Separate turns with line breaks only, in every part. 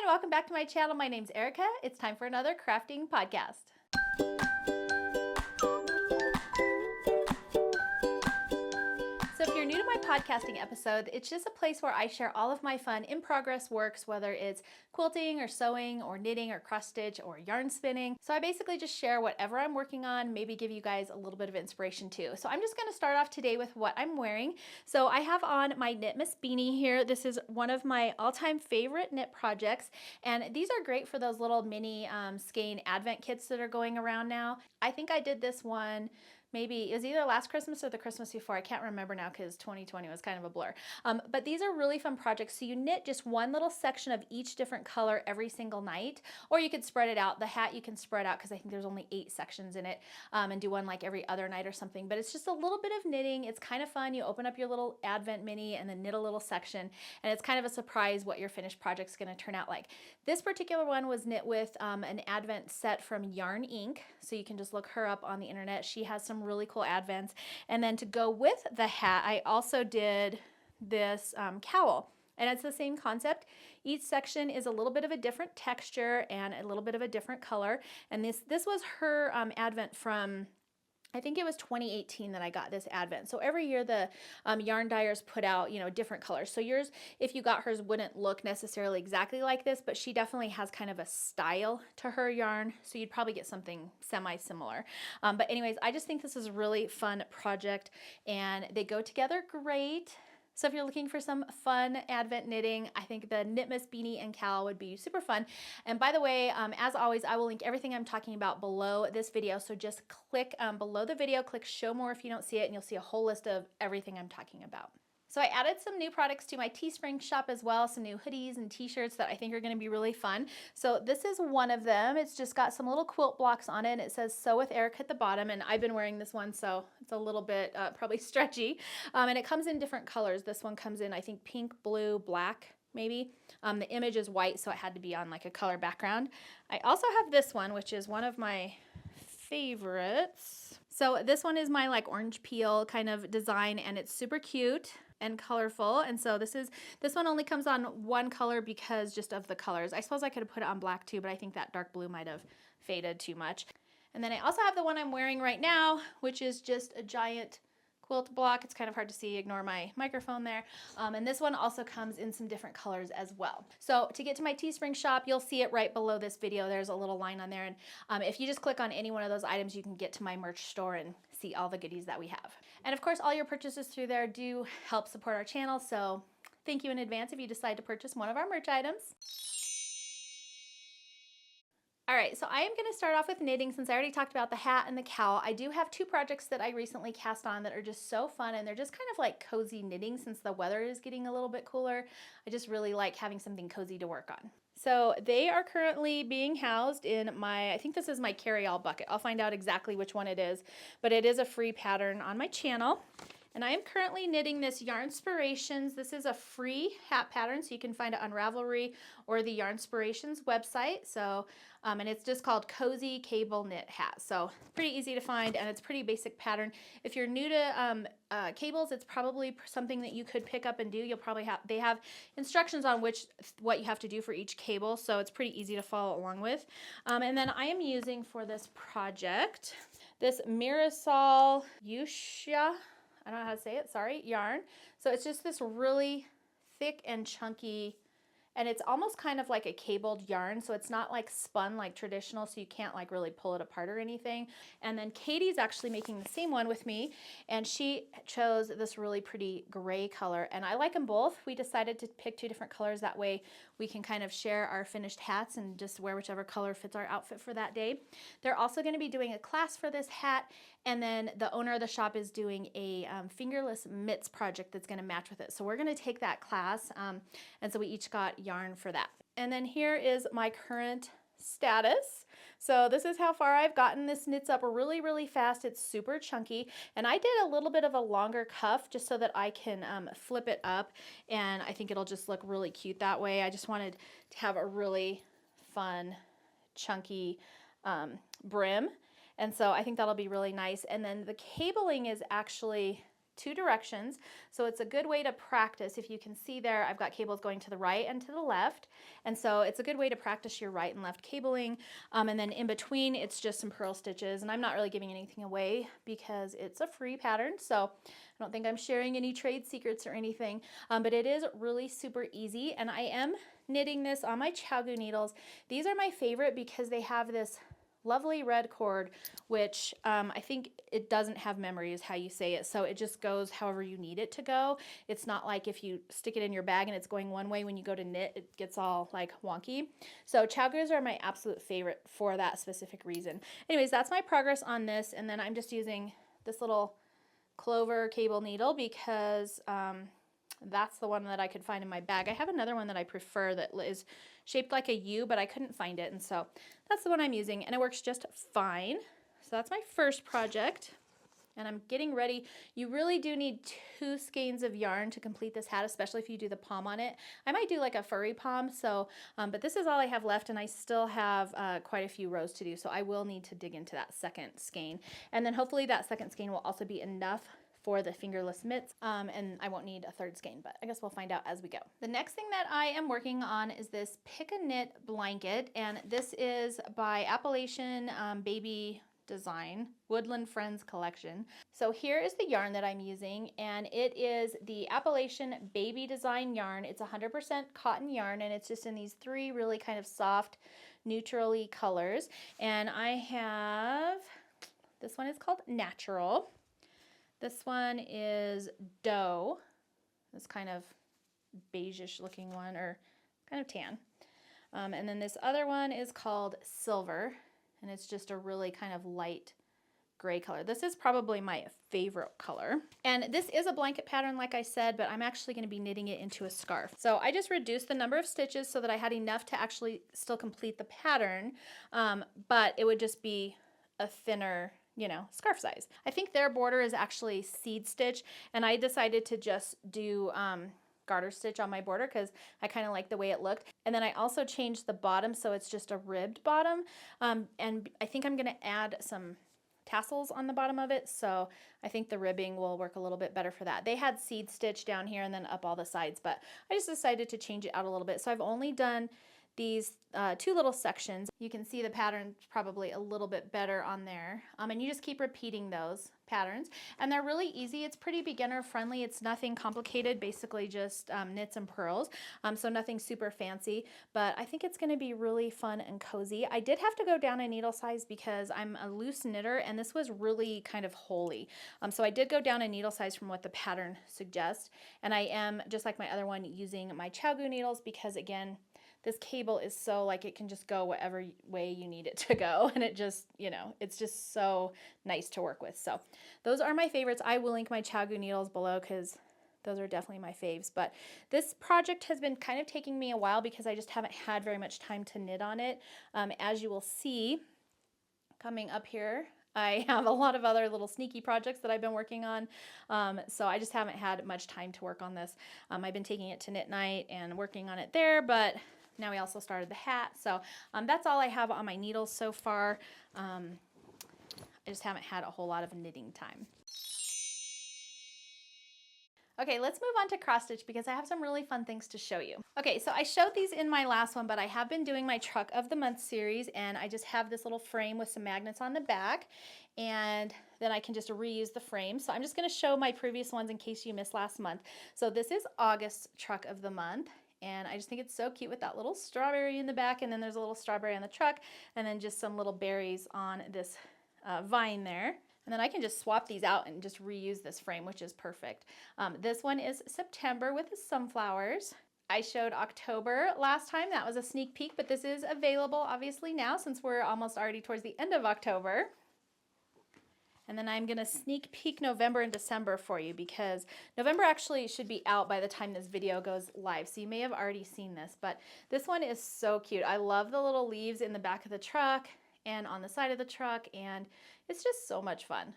welcome back to my channel. My name's Erica. It's time for another crafting podcast. So if you're new to my podcasting episode, it's just a place where I share all of my fun in-progress works, whether it's quilting or sewing or knitting or cross-stitch or yarn spinning. So I basically just share whatever I'm working on, maybe give you guys a little bit of inspiration too. So I'm just going to start off today with what I'm wearing. So I have on my Knit Miss beanie here. This is one of my all-time favorite knit projects, and these are great for those little mini Skein advent kits that are going around now. I think I did this one maybe it was either last Christmas or the Christmas before. I can't remember now because 2020 was kind of a blur. But these are really fun projects. So you knit just one little section of each different color every single night, or you could spread it out. The hat you can spread out because I think there's only 8 sections in it, and do one like every other night or something. But it's just a little bit of knitting. It's kind of fun. You open up your little advent mini and then knit a little section, and it's kind of a surprise what your finished project's going to turn out like. This particular one was knit with an advent set from Yarn Inc. So you can just look her up on the internet. She has some really cool advents. And then to go with the hat, I also did this cowl. And it's the same concept. Each section is a little bit of a different texture and a little bit of a different color. And this was her advent from, I think it was 2018 that I got this advent. So every year the yarn dyers put out, different colors. So yours, if you got hers, wouldn't look necessarily exactly like this, but she definitely has kind of a style to her yarn. So you'd probably get something semi-similar. But anyways, I just think this is a really fun project and they go together great. So if you're looking for some fun advent knitting, I think the Knit Miss beanie and cowl would be super fun. And by the way, as always, I will link everything I'm talking about below this video. So just click below the video, click show more if you don't see it, and you'll see a whole list of everything I'm talking about. So I added some new products to my Teespring shop as well, some new hoodies and t-shirts that I think are going to be really fun. So this is one of them. It's just got some little quilt blocks on it, and it says Sew with Erica at the bottom, and I've been wearing this one, so it's a little bit probably stretchy. And it comes in different colors. This one comes in, I think, pink, blue, black, maybe. The image is white, so it had to be on like a color background. I also have this one, which is one of my favorites. So this one is my like orange peel kind of design, and it's super cute and colorful. And so this one only comes on one color because just of the colors. I suppose I could have put it on black too, but I think that dark blue might have faded too much. And then I also have the one I'm wearing right now, which is just a giant quilt block. It's kind of hard to see, ignore my microphone there. And this one also comes in some different colors as well. So to get to my Teespring shop, you'll see it right below this video. There's a little line on there. And if you just click on any one of those items, you can get to my merch store and see all the goodies that we have. And of course, all your purchases through there do help support our channel. So thank you in advance if you decide to purchase one of our merch items. All right, so I am going to start off with knitting since I already talked about the hat and the cowl. I do have 2 projects that I recently cast on that are just so fun, and they're just kind of like cozy knitting since the weather is getting a little bit cooler. I just really like having something cozy to work on. So they are currently being housed in my, I think this is my carry-all bucket. I'll find out exactly which one it is, but it is a free pattern on my channel. And I am currently knitting this Yarnspirations. This is a free hat pattern, so you can find it on Ravelry or the Yarnspirations website. So, and it's just called Cozy Cable Knit Hat. So pretty easy to find, and it's pretty basic pattern. If you're new to cables, it's probably something that you could pick up and do. You'll probably have, they have instructions on what you have to do for each cable, so it's pretty easy to follow along with. And then I am using for this project this Mirasol Fuchsia, I don't know how to say it, sorry, yarn. So it's just this really thick and chunky, and it's almost kind of like a cabled yarn, so it's not like spun like traditional, so you can't like really pull it apart or anything. And then Katie's actually making the same one with me, and she chose this really pretty gray color, and I like them both. We decided to pick 2 different colors, that way we can kind of share our finished hats and just wear whichever color fits our outfit for that day. They're also going to be doing a class for this hat, and then the owner of the shop is doing a fingerless mitts project that's going to match with it. So we're going to take that class, and so we each got yarn for that. And then here is my current status. So this is how far I've gotten. This knits up really, really fast. It's super chunky, and I did a little bit of a longer cuff just so that I can flip it up, and I think it'll just look really cute that way. I just wanted to have a really fun, chunky brim, and so I think that'll be really nice. And then the cabling is actually two directions. So it's a good way to practice. If you can see there, I've got cables going to the right and to the left. And so it's a good way to practice your right and left cabling. And then in between, it's just some purl stitches. And I'm not really giving anything away because it's a free pattern. So I don't think I'm sharing any trade secrets or anything, but it is really super easy. And I am knitting this on my ChowGoo needles. These are my favorite because they have this lovely red cord, which I think it doesn't have memory is how you say it. So it just goes however you need it to go. It's not like if you stick it in your bag and it's going one way, when you go to knit, it gets all like wonky. So ChowGoos are my absolute favorite for that specific reason. Anyways, that's my progress on this. And then I'm just using this little clover cable needle because that's the one that I could find in my bag. I have another one that I prefer that is shaped like a U, but I couldn't find it. And so that's the one I'm using, and it works just fine. So that's my first project, and I'm getting ready. You really do need 2 skeins of yarn to complete this hat, especially if you do the pom on it. I might do like a furry pom, so, but this is all I have left, and I still have quite a few rows to do, so I will need to dig into that second skein. And then hopefully that second skein will also be enough for the fingerless mitts, and I won't need a third skein, but I guess we'll find out as we go. The next thing that I am working on is this Pick a Knit blanket, and this is by Appalachian Baby Design, Woodland Friends Collection. So here is the yarn that I'm using, and it is the Appalachian Baby Design yarn. It's 100% cotton yarn, and it's just in these 3 really kind of soft, neutrally colors. And I have, this one is called Natural. This one is Dough, this kind of beige-ish looking one, or kind of tan. And then this other one is called Silver, and it's just a really kind of light gray color. This is probably my favorite color. And this is a blanket pattern, like I said, but I'm actually going to be knitting it into a scarf. So I just reduced the number of stitches so that I had enough to actually still complete the pattern, but it would just be a thinner, you know, scarf size. I think their border is actually seed stitch, and I decided to just do garter stitch on my border because I kind of like the way it looked. And then I also changed the bottom so it's just a ribbed bottom, and I think I'm going to add some tassels on the bottom of it, so I think the ribbing will work a little bit better for that. They had seed stitch down here and then up all the sides, but I just decided to change it out a little bit. So I've only done these 2 little sections. You can see the pattern probably a little bit better on there. And you just keep repeating those patterns. And they're really easy. It's pretty beginner friendly. It's nothing complicated, basically just knits and purls. So nothing super fancy, but I think it's gonna be really fun and cozy. I did have to go down a needle size because I'm a loose knitter, and this was really kind of holey. So I did go down a needle size from what the pattern suggests. And I am, just like my other one, using my ChowGoo needles because, again, this cable is so, like, it can just go whatever way you need it to go, and it just, you know, it's just so nice to work with. So those are my favorites. I will link my ChowGoo needles below because those are definitely my faves. But this project has been kind of taking me a while because I just haven't had very much time to knit on it. As you will see coming up here, I have a lot of other little sneaky projects that I've been working on, so I just haven't had much time to work on this. I've been taking it to knit night and working on it there, but now we also started the hat, so that's all I have on my needles so far. I just haven't had a whole lot of knitting time. Okay, let's move on to cross stitch because I have some really fun things to show you. Okay, so I showed these in my last one, but I have been doing my Truck of the Month series, and I just have this little frame with some magnets on the back, and then I can just reuse the frame. So I'm just gonna show my previous ones in case you missed last month. So this is August's Truck of the Month, and I just think it's so cute with that little strawberry in the back, and then there's a little strawberry on the truck, and then just some little berries on this vine there. And then I can just swap these out and just reuse this frame, which is perfect. This one is September with the sunflowers. I showed October last time. That was a sneak peek, but this is available obviously now since we're almost already towards the end of October. And then I'm gonna sneak peek November and December for you because November actually should be out by the time this video goes live. So you may have already seen this, but this one is so cute. I love the little leaves in the back of the truck and on the side of the truck, and it's just so much fun.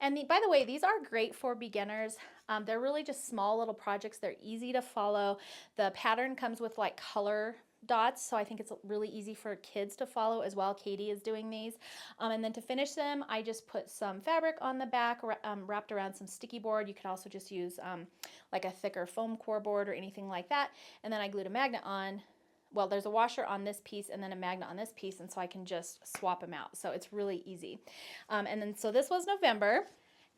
And by the way, these are great for beginners. They're really just small little projects. They're easy to follow. The pattern comes with like color dots, so I think it's really easy for kids to follow as well. Katie is doing these. And then to finish them, I just put some fabric on the back, wrapped around some sticky board. You could also just use like a thicker foam core board or anything like that. And then I glued a magnet on. Well, there's a washer on this piece and then a magnet on this piece, and so I can just swap them out. So it's really easy. And then so this was November.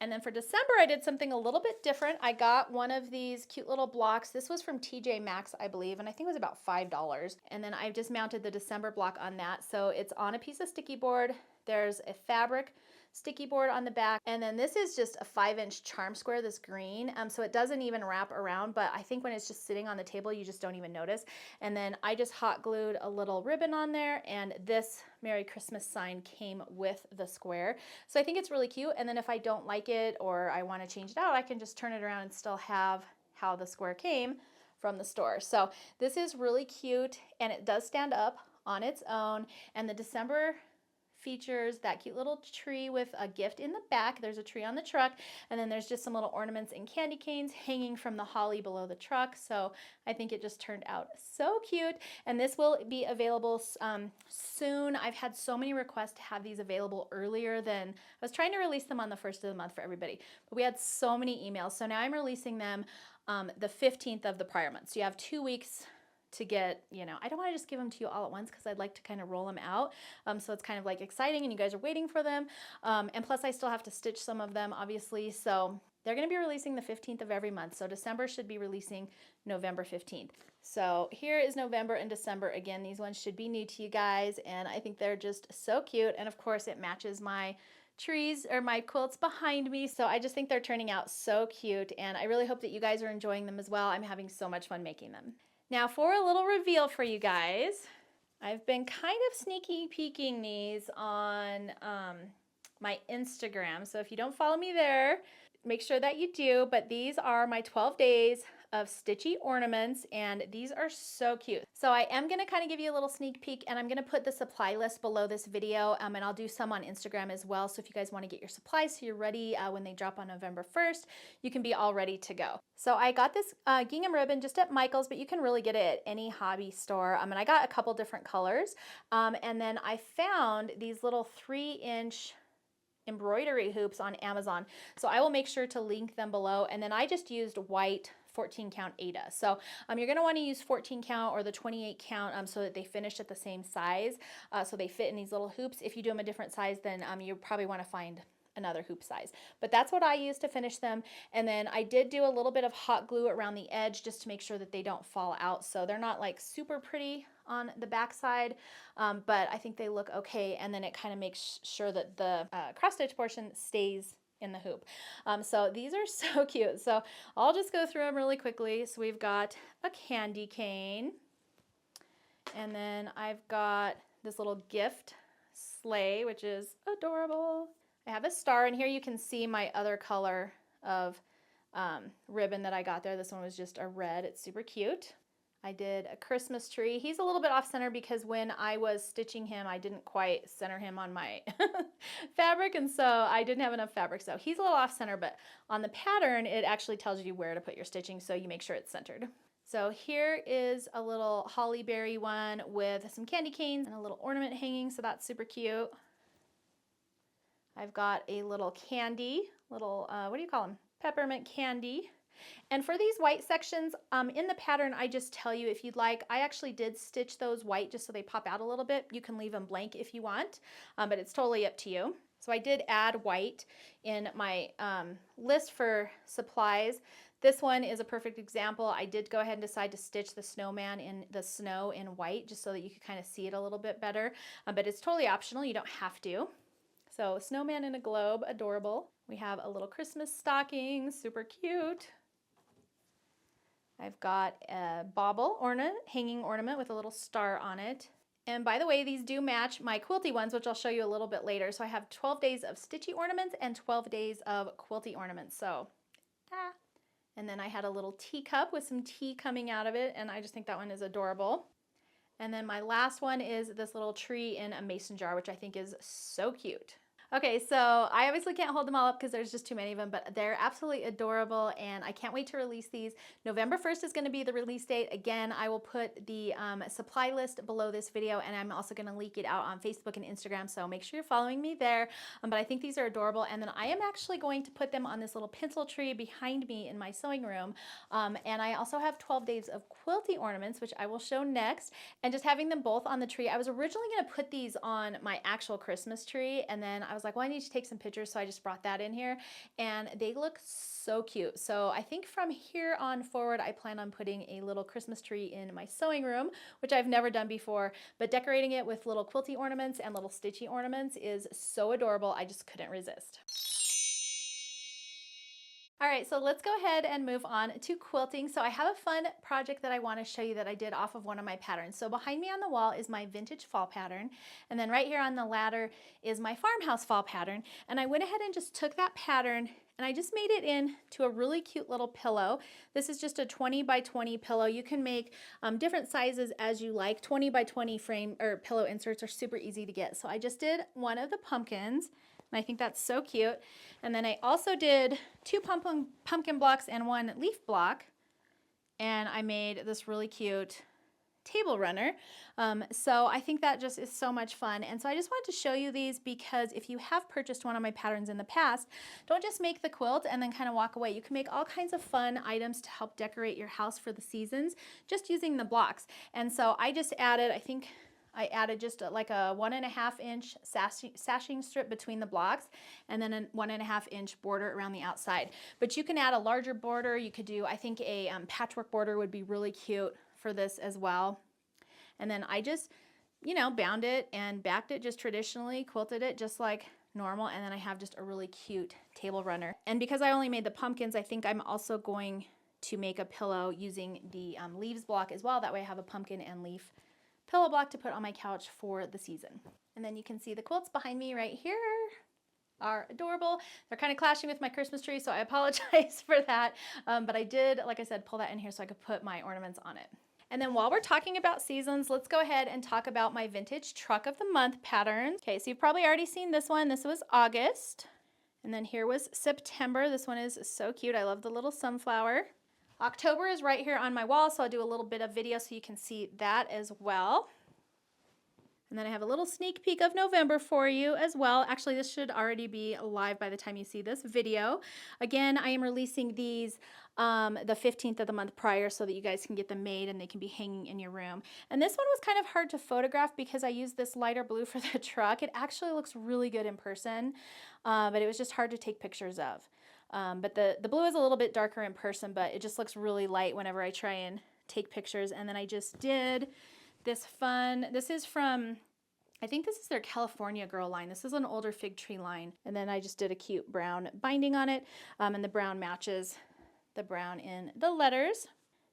And then for December, I did something a little bit different. I got one of these cute little blocks. This was from TJ Maxx, I believe, and I think it was about $5. And then I've just mounted the December block on that. So it's on a piece of sticky board. There's a fabric sticky board on the back. And then this is just a 5-inch charm square, this green. So it doesn't even wrap around, but I think when it's just sitting on the table, you just don't even notice. And then I just hot glued a little ribbon on there, and this Merry Christmas sign came with the square. So I think it's really cute. And then if I don't like it or I want to change it out, I can just turn it around and still have how the square came from the store. So this is really cute, and it does stand up on its own. And the December features that cute little tree with a gift in the back. There's a tree on the truck, and then there's just some little ornaments and candy canes hanging from the holly below the truck. So I think it just turned out so cute, and this will be available soon. I've had so many requests to have these available earlier than I was trying to release them on the 1st of the month for everybody, but we had so many emails. So now I'm releasing them the 15th of the prior month. So you have 2 weeks to get, you know, I don't want to just give them to you all at once because I'd like to kind of roll them out. So it's kind of like exciting and you guys are waiting for them. And plus I still have to stitch some of them, obviously. So they're going to be releasing the 15th of every month. So December should be releasing November 15th. So here is November and December. Again, these ones should be new to you guys, and I think they're just so cute. And of course it matches my trees or my quilts behind me. So I just think they're turning out so cute, and I really hope that you guys are enjoying them as well. I'm having so much fun making them. Now for a little reveal for you guys, I've been kind of sneaky peeking these on my Instagram. So if you don't follow me there, make sure that you do. But these are my 12 days of stitchy ornaments, and these are so cute. So I am going to kind of give you a little sneak peek, and I'm going to put the supply list below this video, and I'll do some on Instagram as well. So if you guys want to get your supplies so you're ready when they drop on November 1st, you can be all ready to go. So I got this gingham ribbon just at Michael's, but you can really get it at any hobby store. And I got a couple different colors, and then I found these little 3-inch embroidery hoops on Amazon. So I will make sure to link them below. And then I just used white 14 count Aida. So you're going to want to use 14 count or the 28 count so that they finish at the same size. So they fit in these little hoops. If you do them a different size, then you probably want to find another hoop size. But that's what I use to finish them. And then I did do a little bit of hot glue around the edge just to make sure that they don't fall out. So they're not like super pretty on the back side, but I think they look okay. And then it kind of makes sure that the cross stitch portion stays in the hoop. So these are so cute. So I'll just go through them really quickly. So we've got a candy cane, and then I've got this little gift sleigh, which is adorable. I have a star, and here you can see my other color of ribbon that I got there. This one was just a red. It's super cute. I did a Christmas tree. He's a little bit off center because when I was stitching him, I didn't quite center him on my fabric, and so I didn't have enough fabric. So he's a little off center, but on the pattern, it actually tells you where to put your stitching, so you make sure it's centered. So here is a little holly berry one with some candy canes and a little ornament hanging, so that's super cute. I've got a little candy, little, what do you call them? Peppermint candy. And for these white sections, in the pattern, I just tell you if you'd like. I actually did stitch those white just so they pop out a little bit. You can leave them blank if you want, but it's totally up to you. So I did add white in my list for supplies. This one is a perfect example. I did go ahead and decide to stitch the snowman in the snow in white just so that you could kind of see it a little bit better, but it's totally optional. You don't have to. So snowman in a globe, adorable. We have a little Christmas stocking, super cute. I've got a bauble ornament, hanging ornament with a little star on it. And by the way, these do match my quilty ones, which I'll show you a little bit later. So I have 12 days of stitchy ornaments and 12 days of quilty ornaments. So, And then I had a little teacup with some tea coming out of it, and I just think that one is adorable. And then my last one is this little tree in a mason jar, which I think is so cute. Okay, so I obviously can't hold them all up because there's just too many of them, but they're absolutely adorable and I can't wait to release these. November 1st is going to be the release date. Again, I will put the supply list below this video, and I'm also going to leak it out on Facebook and Instagram, so make sure you're following me there. But I think these are adorable, and then I am actually going to put them on this little pencil tree behind me in my sewing room. And I also have 12 days of quilty ornaments, which I will show next. And just having them both on the tree, I was originally going to put these on my actual Christmas tree, and then I was like, well, I need to take some pictures, so I just brought that in here, and they look so cute. So I think from here on forward, I plan on putting a little Christmas tree in my sewing room, which I've never done before, but decorating it with little quilty ornaments and little stitchy ornaments is so adorable. I just couldn't resist. All right, so let's go ahead and move on to quilting. So I have a fun project that I want to show you that I did off of one of my patterns. So behind me on the wall is my vintage fall pattern, and then right here on the ladder is my farmhouse fall pattern. And I went ahead and just took that pattern and I just made it into a really cute little pillow. This is just a 20 by 20 pillow. You can make different sizes as you like. 20 by 20 frame or pillow inserts are super easy to get. So I just did one of the pumpkins, and I think that's so cute. And then I also did 2 pumpkin blocks and 1 leaf block. And I made this really cute table runner. So I think that just is so much fun. And so I just wanted to show you these because if you have purchased one of my patterns in the past, don't just make the quilt and then kind of walk away. You can make all kinds of fun items to help decorate your house for the seasons just using the blocks. And so I just added, I think I added just like a 1.5 inch sashing strip between the blocks, and then a 1.5 inch border around the outside. But you can add a larger border. You could do, I think a patchwork border would be really cute for this as well. And then I just, you know, bound it and backed it just traditionally, quilted it just like normal, and then I have just a really cute table runner. And because I only made the pumpkins, I think I'm also going to make a pillow using the leaves block as well. That way I have a pumpkin and leaf pillow block to put on my couch for the season. And then you can see the quilts behind me right here are adorable. They're kind of clashing with my Christmas tree, so I apologize for that. But I did, like I said, pull that in here so I could put my ornaments on it. And then while we're talking about seasons, let's go ahead and talk about my vintage truck of the month patterns. Okay, so you've probably already seen this one. This was August. And then here was September. This one is so cute. I love the little sunflower. October is right here on my wall, so I'll do a little bit of video so you can see that as well. And then I have a little sneak peek of November for you as well. Actually, this should already be live by the time you see this video. Again, I am releasing these the 15th of the month prior so that you guys can get them made and they can be hanging in your room. And this one was kind of hard to photograph because I used this lighter blue for the truck. It actually looks really good in person, but it was just hard to take pictures of. But the blue is a little bit darker in person, but it just looks really light whenever I try and take pictures. And then I just did this fun, this is from, I think this is their California Girl line. This is an older fig tree line. And then I just did a cute brown binding on it. And the brown matches the brown in the letters.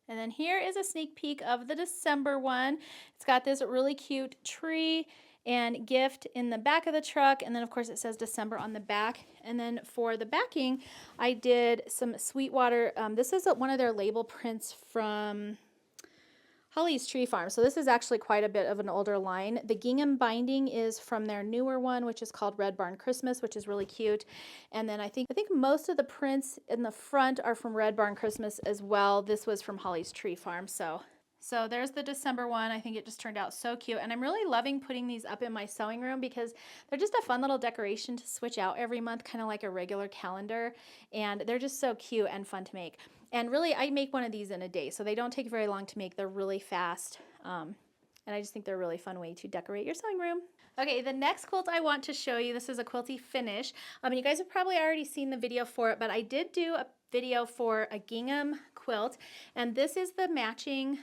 And then here is a sneak peek of the December one. It's got this really cute tree and gift in the back of the truck, and then of course it says December on the back. And then for the backing, I did some Sweetwater. This is one of their label prints from Holly's Tree Farm. So this is actually quite a bit of an older line. The gingham binding is from their newer one, which is called Red Barn Christmas, which is really cute. And then I think most of the prints in the front are from Red Barn Christmas as well. This was from Holly's Tree Farm. So there's the December one. I think it just turned out so cute. And I'm really loving putting these up in my sewing room because they're just a fun little decoration to switch out every month, kind of like a regular calendar. And they're just so cute and fun to make. And really, I make one of these in a day, so they don't take very long to make. They're really fast. And I just think they're a really fun way to decorate your sewing room. Okay, the next quilt I want to show you, this is a quilty finish. You guys have probably already seen the video for it, but I did do a video for a gingham quilt. And this is the matching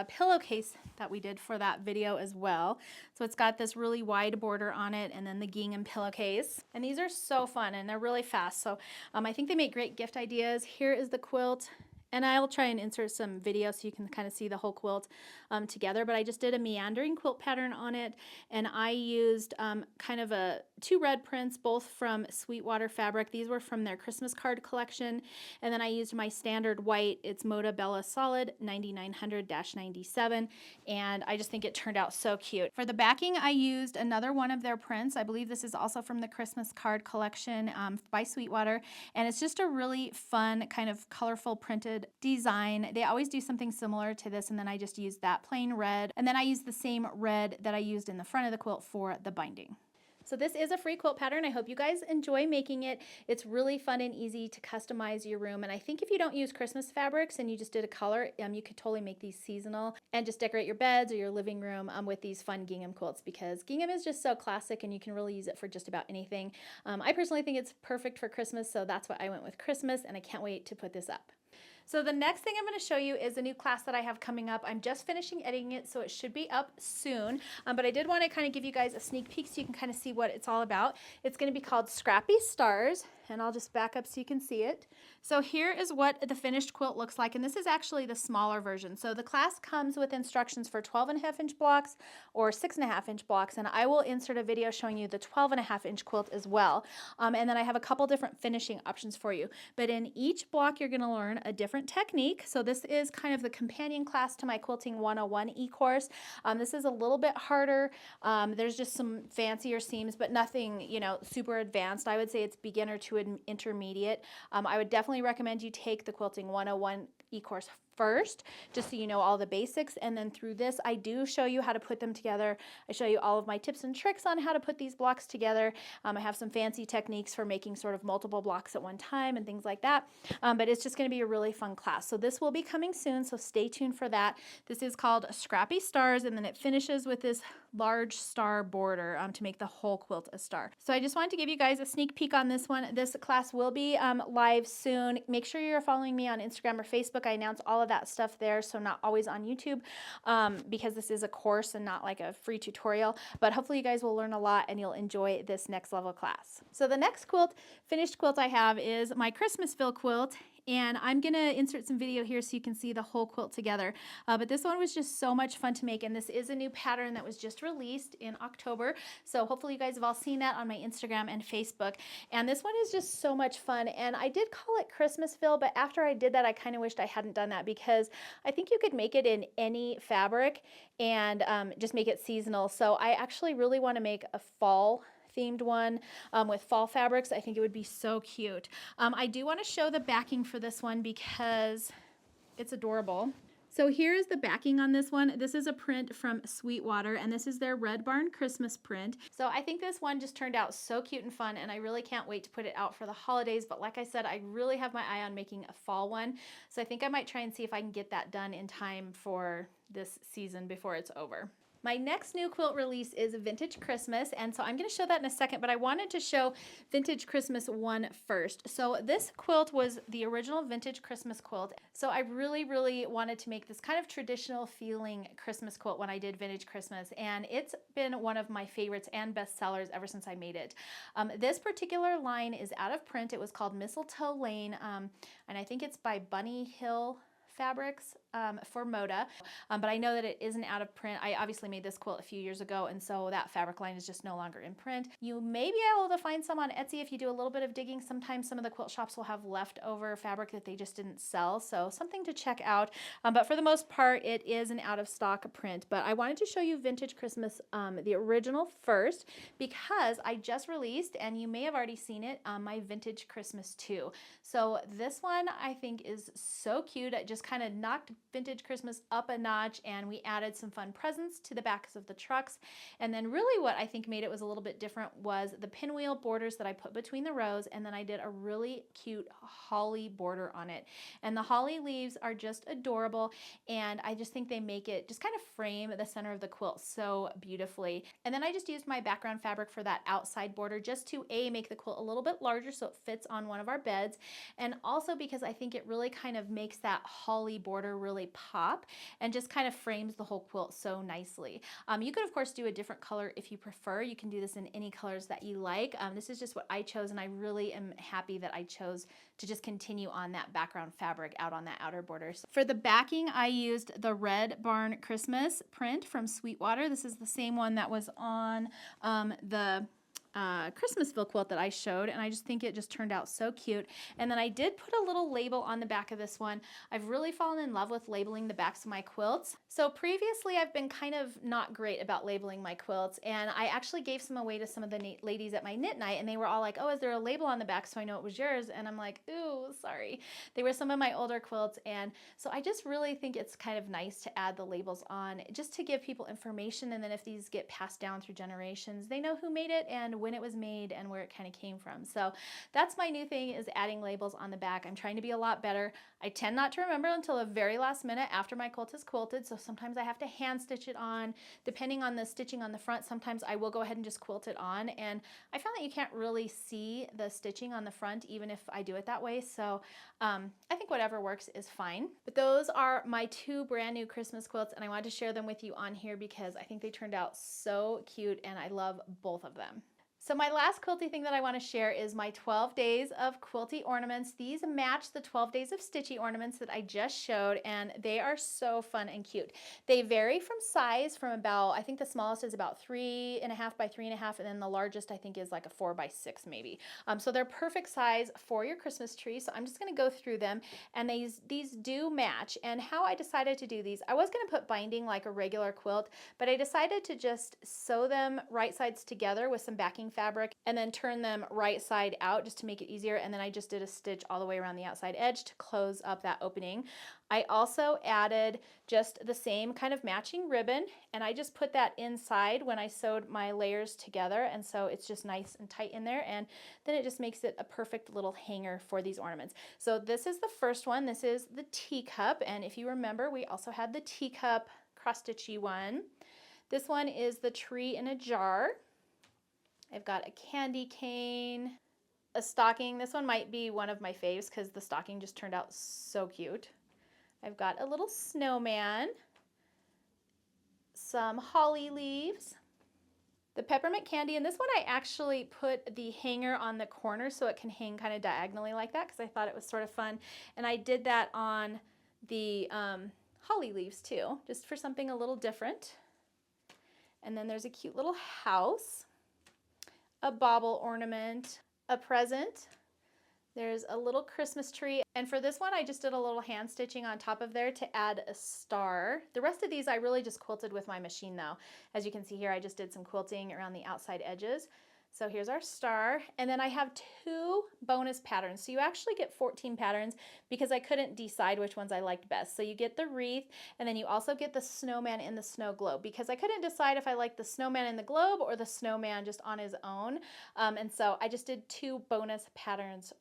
pillowcase that we did for that video as well. So it's got this really wide border on it and then the gingham pillowcase. And these are so fun and they're really fast. So I think they make great gift ideas. Here is the quilt And I'll try and insert some video so you can kind of see the whole quilt together. But I just did a meandering quilt pattern on it, and I used kind of two red prints, both from Sweetwater Fabric. These were from their Christmas card collection. And then I used my standard white. It's Moda Bella Solid 9900-97. And I just think it turned out so cute. For the backing, I used another one of their prints. I believe this is also from the Christmas card collection by Sweetwater. And it's just a really fun kind of colorful printed design. They always do something similar to this, and then I just used that plain red, and then I used the same red that I used in the front of the quilt for the binding. So this is a free quilt pattern. I hope you guys enjoy making it. It's really fun and easy to customize your room. And I think if you don't use Christmas fabrics and you just did a color, you could totally make these seasonal and just decorate your beds or your living room with these fun gingham quilts, because gingham is just so classic and you can really use it for just about anything. I personally think it's perfect for Christmas, so that's why I went with Christmas, and I can't wait to put this up. So the next thing I'm going to show you is a new class that I have coming up. I'm just finishing editing it, so it should be up soon. But I did want to kind of give you guys a sneak peek so you can kind of see what it's all about. It's going to be called Scrappy Stars, and I'll just back up so you can see it. So here is what the finished quilt looks like, and this is actually the smaller version. So the class comes with instructions for 12.5-inch blocks or 6.5-inch blocks, and I will insert a video showing you the 12.5-inch quilt as well. And then I have a couple different finishing options for you. But in each block, you're going to learn a different technique. So this is kind of the companion class to my Quilting 101 e-course. This is a little bit harder. There's just some fancier seams, but nothing, super advanced. I would say it's beginner to intermediate. I would definitely recommend you take the Quilting 101 e-course first, just so you know all the basics, and then through this I do show you how to put them together. I show you all of my tips and tricks on how to put these blocks together. I have some fancy techniques for making sort of multiple blocks at one time and things like that, but it's just going to be a really fun class. So this will be coming soon, so stay tuned for that. This is called Scrappy Stars, and then it finishes with this large star border to make the whole quilt a star. So I just wanted to give you guys a sneak peek on this one. This class will be live soon. Make sure you're following me on Instagram or Facebook. I announce all of that stuff there, so not always on YouTube, because this is a course and not like a free tutorial, but hopefully you guys will learn a lot and you'll enjoy this next level class. So the next finished quilt I have is my Christmasville quilt, and I'm going to insert some video here so you can see the whole quilt together. But this one was just so much fun to make, and this is a new pattern that was just released in October. So hopefully you guys have all seen that on my Instagram and Facebook. And this one is just so much fun, and I did call it Christmasville, but after I did that, I kind of wished I hadn't done that, because I think you could make it in any fabric and just make it seasonal. So I actually really want to make a fall themed one with fall fabrics. I think it would be so cute. I do want to show the backing for this one because it's adorable. So here is the backing on this one. This is a print from Sweetwater, and this is their Red Barn Christmas print. So I think this one just turned out so cute and fun, and I really can't wait to put it out for the holidays. But like I said, I really have my eye on making a fall one. So I think I might try and see if I can get that done in time for this season before it's over. My next new quilt release is Vintage Christmas, and so I'm going to show that in a second, but I wanted to show Vintage Christmas one first. So this quilt was the original Vintage Christmas quilt, so I really, really wanted to make this kind of traditional feeling Christmas quilt when I did Vintage Christmas, and it's been one of my favorites and best sellers ever since I made it. This particular line is out of print. It was called Mistletoe Lane, and I think it's by Bunny Hill Fabrics for Moda, but I know that it isn't out of print. I obviously made this quilt a few years ago, and so that fabric line is just no longer in print. You may be able to find some on Etsy if you do a little bit of digging. Sometimes some of the quilt shops will have leftover fabric that they just didn't sell, so something to check out. But for the most part, it is an out of stock print. But I wanted to show you Vintage Christmas, the original first, because I just released, and you may have already seen it, my Vintage Christmas 2. So this one I think is so cute. It just kind of knocked Vintage Christmas up a notch, and we added some fun presents to the backs of the trucks. And then really what I think made it was a little bit different was the pinwheel borders that I put between the rows, and then I did a really cute holly border on it. And the holly leaves are just adorable, and I just think they make it just kind of frame the center of the quilt so beautifully. And then I just used my background fabric for that outside border just to make the quilt a little bit larger so it fits on one of our beds, and also because I think it really kind of makes that holly holly border really pop and just kind of frames the whole quilt so nicely. You could of course do a different color if you prefer. You can do this in any colors that you like. This is just what I chose, and I really am happy that I chose to just continue on that background fabric out on that outer border. So for the backing, I used the Red Barn Christmas print from Sweetwater. This is the same one that was on the Christmasville quilt that I showed, and I just think it just turned out so cute. And then I did put a little label on the back of this one. I've really fallen in love with labeling the backs of my quilts. So previously I've been kind of not great about labeling my quilts, and I actually gave some away to some of the ladies at my knit night, and they were all like, oh, is there a label on the back so I know it was yours? And I'm like, ooh, sorry. They were some of my older quilts, and so I just really think it's kind of nice to add the labels on just to give people information, and then if these get passed down through generations, they know who made it and when it was made and where it kind of came from. So that's my new thing, is adding labels on the back. I'm trying to be a lot better. I tend not to remember until the very last minute after my quilt is quilted, so sometimes I have to hand stitch it on. Depending on the stitching on the front, sometimes I will go ahead and just quilt it on, and I found that you can't really see the stitching on the front even if I do it that way, so I think whatever works is fine. But those are my two brand new Christmas quilts, and I wanted to share them with you on here because I think they turned out so cute and I love both of them. So my last quilty thing that I want to share is my 12 days of quilty ornaments. These match the 12 days of stitchy ornaments that I just showed, and they are so fun and cute. They vary from size from about, I think the smallest is about 3.5 by 3.5, and then the largest I think is like a 4 by 6 maybe. So they're perfect size for your Christmas tree. So I'm just going to go through them, and these do match. And how I decided to do these, I was going to put binding like a regular quilt, but I decided to just sew them right sides together with some backing fabric and then turn them right side out just to make it easier, and then I just did a stitch all the way around the outside edge to close up that opening. I also added just the same kind of matching ribbon, and I just put that inside when I sewed my layers together, and so it's just nice and tight in there, and then it just makes it a perfect little hanger for these ornaments. So this is the first one. This is the teacup, and if you remember, we also had the teacup cross-stitchy one. This one is the tree in a jar. I've got a candy cane, a stocking. This one might be one of my faves because the stocking just turned out so cute. I've got a little snowman, some holly leaves, the peppermint candy, and this one I actually put the hanger on the corner so it can hang kind of diagonally like that because I thought it was sort of fun. And I did that on the holly leaves too, just for something a little different. And then there's a cute little house, a bauble ornament, a present. There's a little Christmas tree. And for this one, I just did a little hand stitching on top of there to add a star. The rest of these I really just quilted with my machine though. As you can see here, I just did some quilting around the outside edges. So here's our star, and then I have 2 bonus patterns. So you actually get 14 patterns because I couldn't decide which ones I liked best. So you get the wreath, and then you also get the snowman in the snow globe because I couldn't decide if I liked the snowman in the globe or the snowman just on his own. And so I just did 2 bonus patterns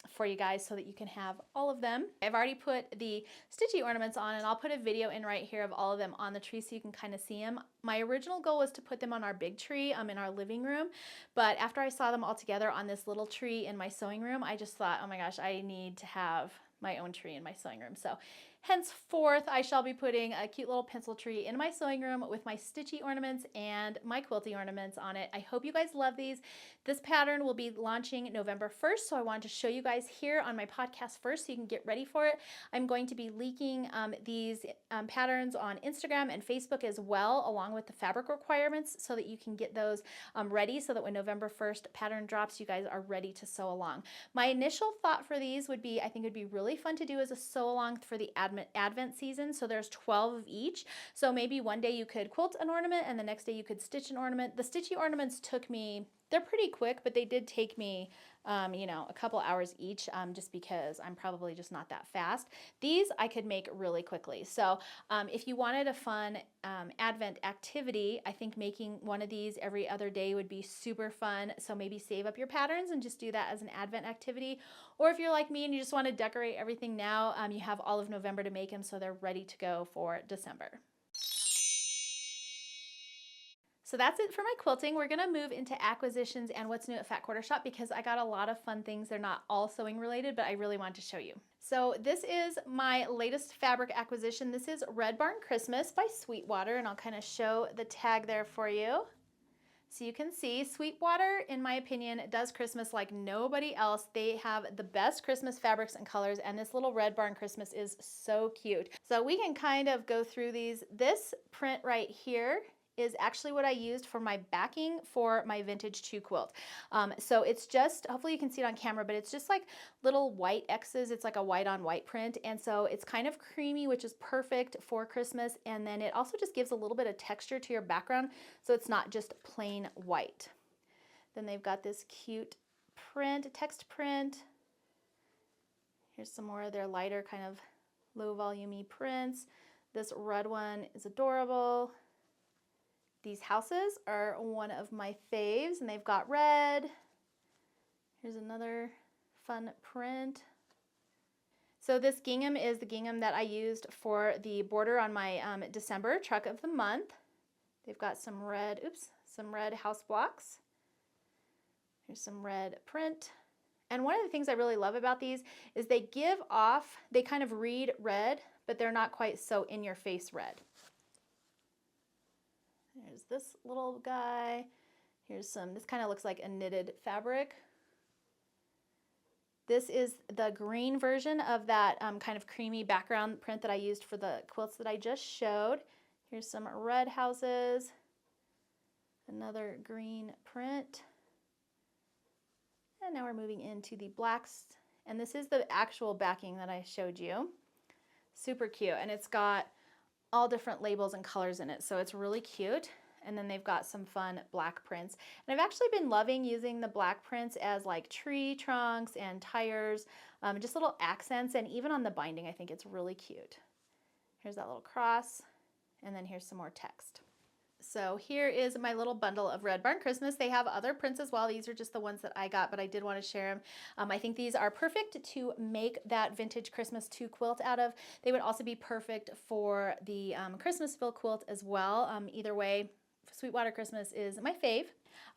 for you guys so that you can have all of them. I've already put the stitchy ornaments on, and I'll put a video in right here of all of them on the tree so you can kind of see them. My original goal was to put them on our big tree in our living room, but after I saw them all together on this little tree in my sewing room, I just thought, oh my gosh, I need to have my own tree in my sewing room. So henceforth, I shall be putting a cute little pencil tree in my sewing room with my stitchy ornaments and my quilty ornaments on it. I hope you guys love these. This pattern will be launching November 1st, so I wanted to show you guys here on my podcast first so you can get ready for it. I'm going to be leaking these patterns on Instagram and Facebook as well, along with the fabric requirements so that you can get those ready so that when November 1st pattern drops, you guys are ready to sew along. My initial thought for these would be, I think it would be really fun to do as a sew along for the Advent season. So there's 12 of each. So maybe one day you could quilt an ornament and the next day you could stitch an ornament. The stitchy ornaments took me, they're pretty quick, but they did take me, you know, a couple hours each just because I'm probably just not that fast. These I could make really quickly. So if you wanted a fun Advent activity, I think making one of these every other day would be super fun. So maybe save up your patterns and just do that as an Advent activity. Or if you're like me and you just want to decorate everything now, you have all of November to make them so they're ready to go for December. So that's it for my quilting. We're gonna move into acquisitions and what's new at Fat Quarter Shop because I got a lot of fun things. They're not all sewing related, but I really want to show you. So this is my latest fabric acquisition. This is Red Barn Christmas by Sweetwater, and I'll kind of show the tag there for you. So you can see Sweetwater, in my opinion, does Christmas like nobody else. They have the best Christmas fabrics and colors, and this little Red Barn Christmas is so cute. So we can kind of go through these. This print right here is actually what I used for my backing for my vintage 2 quilt. So it's just, hopefully you can see it on camera, but it's just like little white X's. It's like a white on white print. And so it's kind of creamy, which is perfect for Christmas. And then it also just gives a little bit of texture to your background, so it's not just plain white. Then they've got this cute print, text print. Here's some more of their lighter kind of low volume-y prints. This red one is adorable. These houses are one of my faves, and they've got red. Here's another fun print. So this gingham is the gingham that I used for the border on my December truck of the month. They've got some red, some red house blocks. Here's some red print. And one of the things I really love about these is they give off, they kind of read red, but they're not quite so in your face red. There's this little guy. Here's some, this kind of looks like a knitted fabric. This is the green version of that kind of creamy background print that I used for the quilts that I just showed. Here's some red houses, another green print. And now we're moving into the blacks. And this is the actual backing that I showed you. Super cute. And it's got all different labels and colors in it, so it's really cute. And then they've got some fun black prints. And I've actually been loving using the black prints as like tree trunks and tires, just little accents, and even on the binding I think it's really cute. Here's that little cross, and then here's some more text. So here is my little bundle of Red Barn Christmas. They have other prints as well. These are just the ones that I got, but I did want to share them. I think these are perfect to make that vintage Christmas 2 quilt out of. They would also be perfect for the Christmasville quilt as well. Either way, Sweetwater Christmas is my fave.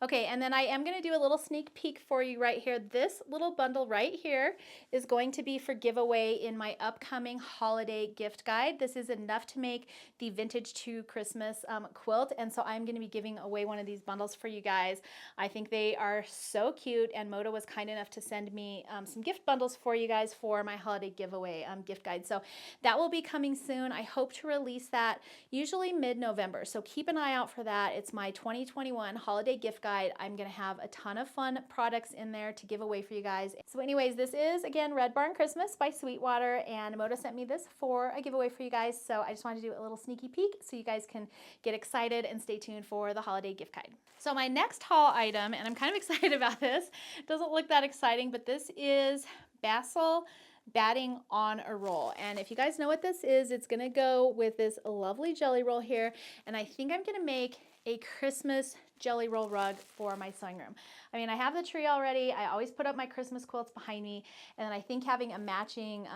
Okay, and then I am going to do a little sneak peek for you right here. This little bundle right here is going to be for giveaway in my upcoming holiday gift guide. This is enough to make the Vintage 2 Christmas quilt, and so I'm going to be giving away one of these bundles for you guys. I think they are so cute, and Moda was kind enough to send me some gift bundles for you guys for my holiday giveaway gift guide. So that will be coming soon. I hope to release that usually mid-November, so keep an eye out for that. It's my 2021 holiday gift guide. I'm going to have a ton of fun products in there to give away for you guys. So anyways, this is, again, Red Barn Christmas by Sweetwater, and Moda sent me this for a giveaway for you guys, so I just wanted to do a little sneaky peek so you guys can get excited and stay tuned for the holiday gift guide. So my next haul item, and I'm kind of excited about this, it doesn't look that exciting, but this is Basil batting on a roll. And if you guys know what this is, it's going to go with this lovely jelly roll here, and I think I'm going to make a Christmas jelly roll rug for my sewing room. I mean, I have the tree already. I always put up my Christmas quilts behind me, and I think having a matching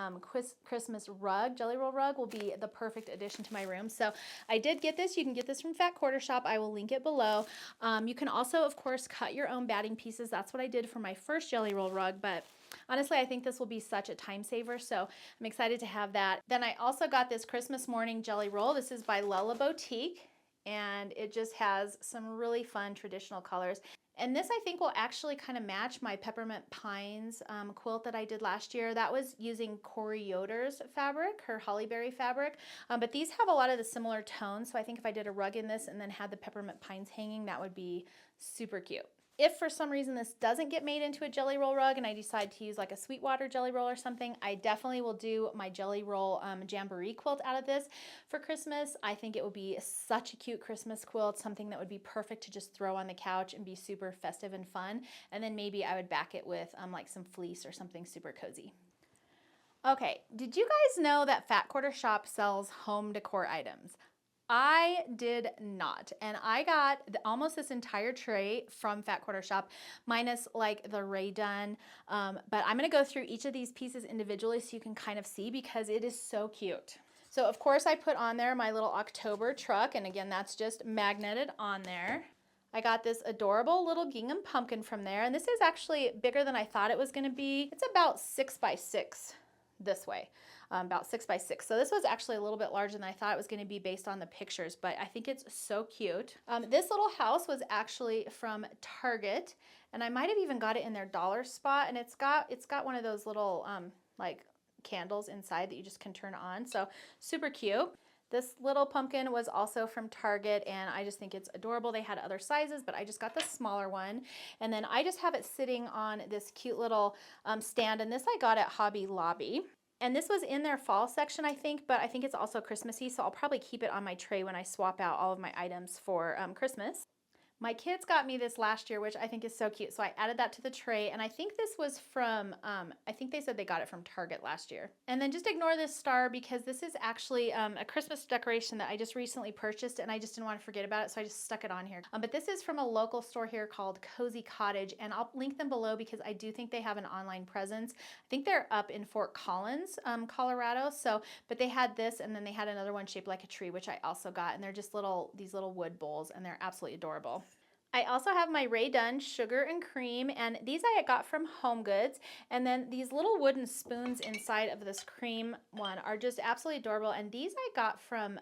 Christmas rug, jelly roll rug, will be the perfect addition to my room. So I did get this. You can get this from Fat Quarter Shop. I will link it below. You can also, of course, cut your own batting pieces. That's what I did for my first jelly roll rug, but honestly, I think this will be such a time saver, so I'm excited to have that. Then I also got this Christmas morning jelly roll. This is by Lella Boutique, and it just has some really fun traditional colors. And this I think will actually kind of match my Peppermint Pines quilt that I did last year. That was using Corey Yoder's fabric, her Hollyberry fabric, but these have a lot of the similar tones, so I think if I did a rug in this and then had the Peppermint Pines hanging, that would be super cute. If for some reason this doesn't get made into a jelly roll rug and I decide to use like a Sweetwater jelly roll or something, I definitely will do my jelly roll jamboree quilt out of this for Christmas. I think it would be such a cute Christmas quilt, something that would be perfect to just throw on the couch and be super festive and fun. And then maybe I would back it with like some fleece or something super cozy. Okay, did you guys know that Fat Quarter Shop sells home decor items? I did not, and I got almost this entire tray from Fat Quarter Shop, minus like the Rae Dunn, but I'm going to go through each of these pieces individually so you can kind of see, because it is so cute. So of course I put on there my little October truck, and again that's just magneted on there. I got this adorable little gingham pumpkin from there, and this is actually bigger than I thought it was going to be. It's about 6 by 6. this way, about 6 by 6. So this was actually a little bit larger than I thought it was going to be based on the pictures, but I think it's so cute. This little house was actually from Target, and I might have even got it in their dollar spot, and it's got one of those little like candles inside that you just can turn on. So super cute. This little pumpkin was also from Target, and I just think it's adorable. They had other sizes, but I just got the smaller one. And then I just have it sitting on this cute little stand, and this I got at Hobby Lobby. And this was in their fall section, I think, but I think it's also Christmassy, so I'll probably keep it on my tray when I swap out all of my items for Christmas. My kids got me this last year, which I think is so cute. So I added that to the tray, and I think this was from, I think they said they got it from Target last year. And then just ignore this star because this is actually a Christmas decoration that I just recently purchased, and I just didn't want to forget about it, so I just stuck it on here. But this is from a local store here called Cozy Cottage, and I'll link them below because I do think they have an online presence. I think they're up in Fort Collins, Colorado. So, but they had this, and then they had another one shaped like a tree, which I also got, and they're just these little wood bowls, and they're absolutely adorable. I also have my Rae Dunn Sugar and Cream, and these I got from HomeGoods. And then these little wooden spoons inside of this cream one are just absolutely adorable. And these I got from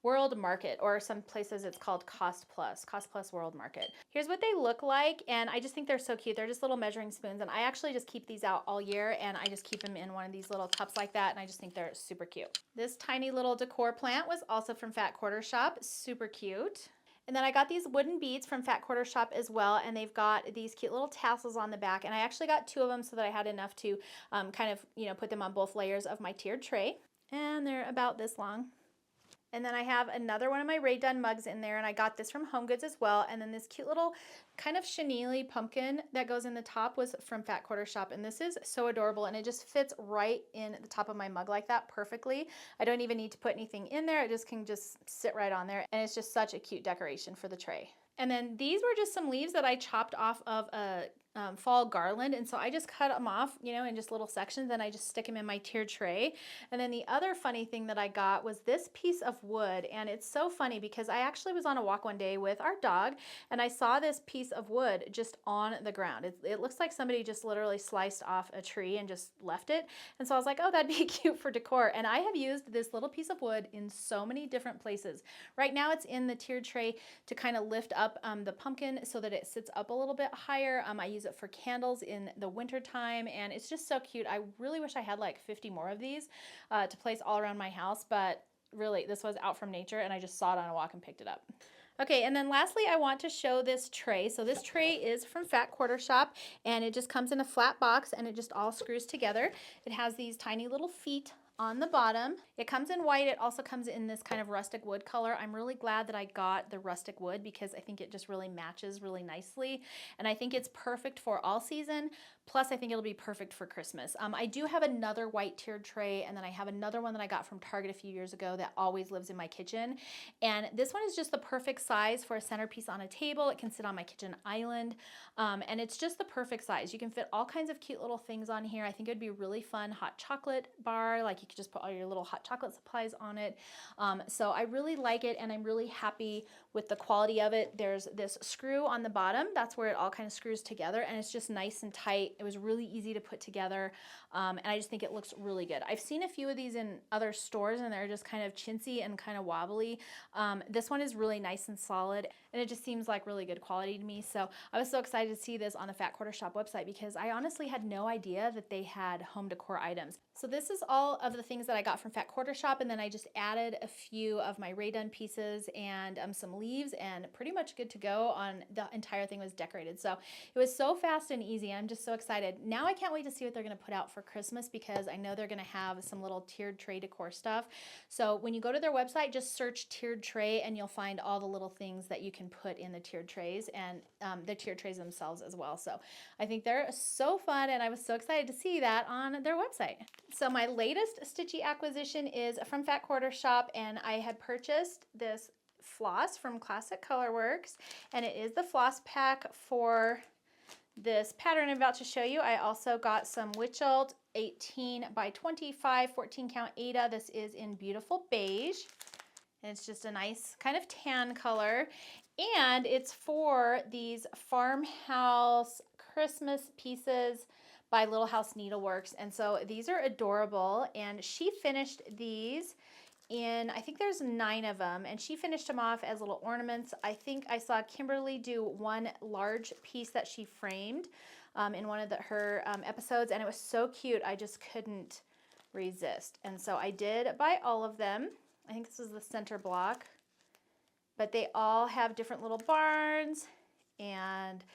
World Market, or some places it's called Cost Plus World Market. Here's what they look like, and I just think they're so cute. They're just little measuring spoons, and I actually just keep these out all year, and I just keep them in one of these little cups like that, and I just think they're super cute. This tiny little decor plant was also from Fat Quarter Shop, super cute. And then I got these wooden beads from Fat Quarter Shop as well, and they've got these cute little tassels on the back, and I actually got 2 of them so that I had enough to kind of, put them on both layers of my tiered tray. And they're about this long. And then I have another one of my Rae Dunn mugs in there, and I got this from HomeGoods as well. And then this cute little kind of chenille pumpkin that goes in the top was from Fat Quarter Shop, and this is so adorable, and it just fits right in the top of my mug like that perfectly. I don't even need to put anything in there. It just can just sit right on there, and it's just such a cute decoration for the tray. And then these were just some leaves that I chopped off of a fall garland, and so I just cut them off, in just little sections, and I just stick them in my tiered tray. And then the other funny thing that I got was this piece of wood, and it's so funny because I actually was on a walk one day with our dog, and I saw this piece of wood just on the ground. It looks like somebody just literally sliced off a tree and just left it, and so I was like, oh, that'd be cute for decor. And I have used this little piece of wood in so many different places. Right now it's in the tiered tray to kind of lift up the pumpkin so that it sits up a little bit higher. I use it for candles in the winter time, and it's just so cute. I really wish I had like 50 more of these to place all around my house, but really this was out from nature, and I just saw it on a walk and picked it up. Okay, and then lastly, I want to show this tray. So this tray is from Fat Quarter Shop, and it just comes in a flat box, and it just all screws together. It has these tiny little feet on the bottom. It comes in white. It also comes in this kind of rustic wood color. I'm really glad that I got the rustic wood because I think it just really matches really nicely, and I think it's perfect for all season. Plus, I think it'll be perfect for Christmas. I do have another white tiered tray, and then I have another one that I got from Target a few years ago that always lives in my kitchen. And this one is just the perfect size for a centerpiece on a table. It can sit on my kitchen island, and it's just the perfect size. You can fit all kinds of cute little things on here. I think it would be a really fun hot chocolate bar. Like you could just put all your little hot chocolate supplies on it. So I really like it, and I'm really happy with the quality of it. There's this screw on the bottom. That's where it all kind of screws together, and it's just nice and tight. It was really easy to put together, and I just think it looks really good. I've seen a few of these in other stores, and they're just kind of chintzy and kind of wobbly. This one is really nice and solid, and it just seems like really good quality to me. So I was so excited to see this on the Fat Quarter Shop website because I honestly had no idea that they had home decor items. So this is all of the things that I got from Fat Quarter Shop, and then I just added a few of my Rae Dunn pieces and some leaves, and pretty much good to go. On the entire thing was decorated. So it was so fast and easy. I'm just so excited. Now I can't wait to see what they're going to put out for Christmas because I know they're going to have some little tiered tray decor stuff. So when you go to their website, just search tiered tray, and you'll find all the little things that you can put in the tiered trays, and the tiered trays themselves as well. So I think they're so fun, and I was so excited to see that on their website. So my latest stitchy acquisition is from Fat Quarter Shop, and I had purchased this floss from Classic Colorworks, and it is the floss pack for this pattern I'm about to show you. I also got some Witchelt 18 by 25 14 count Aida. This is in beautiful beige, and it's just a nice kind of tan color, and it's for these farmhouse Christmas pieces by Little House Needleworks. And so these are adorable. And she finished these in, I think there's 9 of them, and she finished them off as little ornaments. I think I saw Kimberly do one large piece that she framed in one of her episodes, and it was so cute. I just couldn't resist. And so I did buy all of them. I think this is the center block, but they all have different little barns and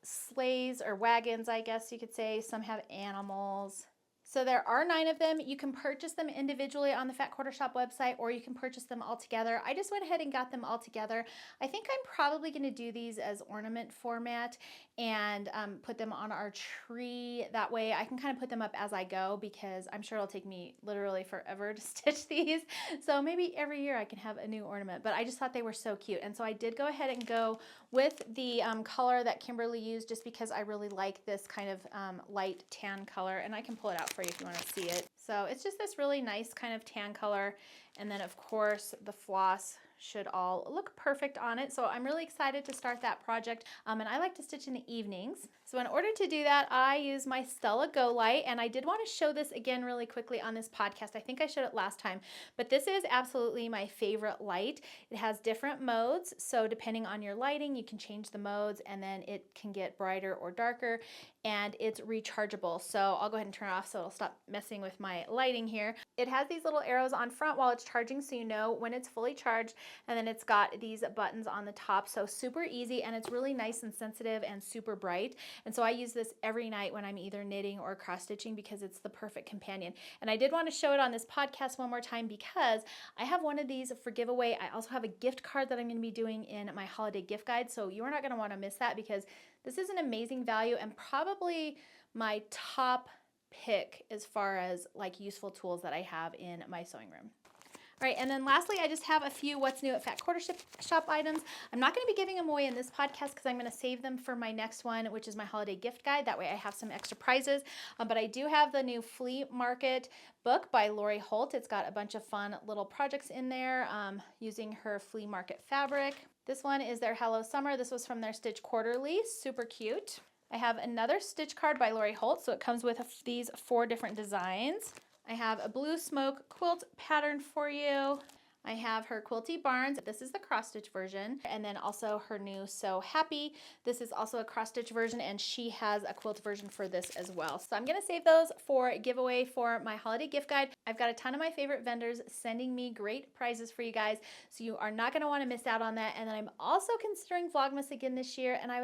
sleighs or wagons, I guess you could say. Some have animals. So there are 9 of them. You can purchase them individually on the Fat Quarter Shop website, or you can purchase them all together. I just went ahead and got them all together. I think I'm probably going to do these as ornament format and put them on our tree. That way I can kind of put them up as I go, because I'm sure it'll take me literally forever to stitch these. So maybe every year I can have a new ornament, but I just thought they were so cute. And so I did go ahead and go with the color that Kimberly used, just because I really like this kind of light tan color, and I can pull it out for you if you want to see it. So it's just this really nice kind of tan color, and then of course the floss should all look perfect on it. So I'm really excited to start that project, and I like to stitch in the evenings. So in order to do that, I use my Stella Go Light, and I did want to show this again really quickly on this podcast. I think I showed it last time, but this is absolutely my favorite light. It has different modes, so depending on your lighting, you can change the modes, and then it can get brighter or darker, and it's rechargeable. So I'll go ahead and turn it off so it'll stop messing with my lighting here. It has these little arrows on front while it's charging, so you know when it's fully charged, and then it's got these buttons on the top, so super easy, and it's really nice and sensitive and super bright. And so I use this every night when I'm either knitting or cross stitching, because it's the perfect companion. And I did want to show it on this podcast one more time, because I have one of these for giveaway. I also have a gift card that I'm going to be doing in my holiday gift guide, so you are not going to want to miss that, because this is an amazing value and probably my top pick as far as like useful tools that I have in my sewing room. All right, and then lastly, I just have a few What's New at Fat Quarter Shop items. I'm not going to be giving them away in this podcast, because I'm going to save them for my next one, which is my holiday gift guide. That way I have some extra prizes. But I do have the new Flea Market book by Lori Holt. It's got a bunch of fun little projects in there using her flea market fabric. This one is their Hello Summer. This was from their Stitch Quarterly. Super cute. I have another stitch card by Lori Holt. So it comes with these 4 different designs. I have a blue smoke quilt pattern for you. I have her Quilty Barns. This is the cross stitch version. And then also her new So Happy. This is also a cross stitch version, and she has a quilt version for this as well. So I'm gonna save those for a giveaway for my holiday gift guide. I've got a ton of my favorite vendors sending me great prizes for you guys, so you are not gonna wanna miss out on that. And then I'm also considering Vlogmas again this year, and I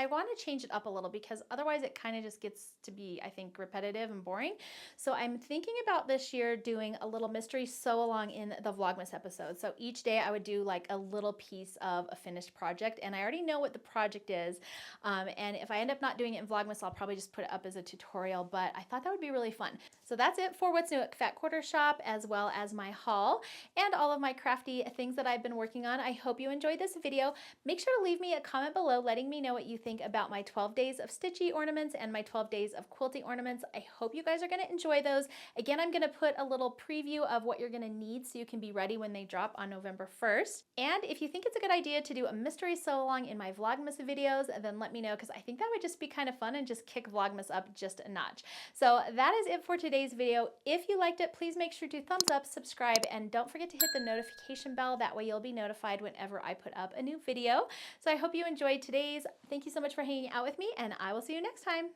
wanna change it up a little, because otherwise it kind of just gets to be, I think, repetitive and boring. So I'm thinking about this year doing a little mystery sew along in the Vlogmas episode. So each day I would do like a little piece of a finished project, and I already know what the project is. And if I end up not doing it in Vlogmas, I'll probably just put it up as a tutorial, but I thought that would be really fun. So that's it for What's New at Fat Quarter Shop, as well as my haul and all of my crafty things that I've been working on. I hope you enjoyed this video. Make sure to leave me a comment below letting me know what you think about my 12 days of stitchy ornaments and my 12 days of quilty ornaments. I hope you guys are going to enjoy those. Again, I'm going to put a little preview of what you're going to need so you can be ready when they drop on November 1st. And if you think it's a good idea to do a mystery sew along in my Vlogmas videos, then let me know, because I think that would just be kind of fun and just kick Vlogmas up just a notch. So that is it for today's video. If you liked it, please make sure to thumbs up, subscribe, and don't forget to hit the notification bell. That way you'll be notified whenever I put up a new video. So I hope you enjoyed today's. Thank you so much for hanging out with me, and I will see you next time.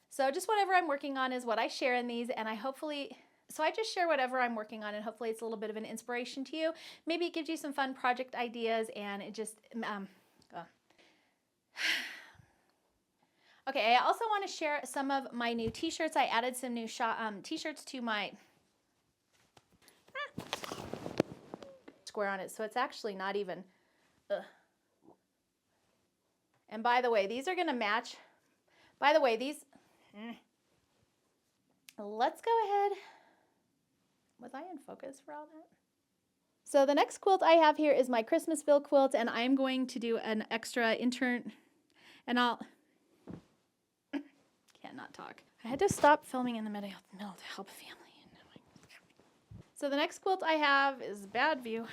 So just whatever I'm working on is what I share in these, and I just share whatever I'm working on, and hopefully it's a little bit of an inspiration to you. Maybe it gives you some fun project ideas, and it just, Okay, I also want to share some of my new t-shirts. I added some new t-shirts to my square on it, so it's actually not even, And by the way, these are going to match. By the way, these, let's go ahead. Was I in focus for all that? So the next quilt I have here is my Christmasville quilt, and I'm going to do an extra intern, and cannot talk. I had to stop filming in the middle to help family. So the next quilt I have is bad view.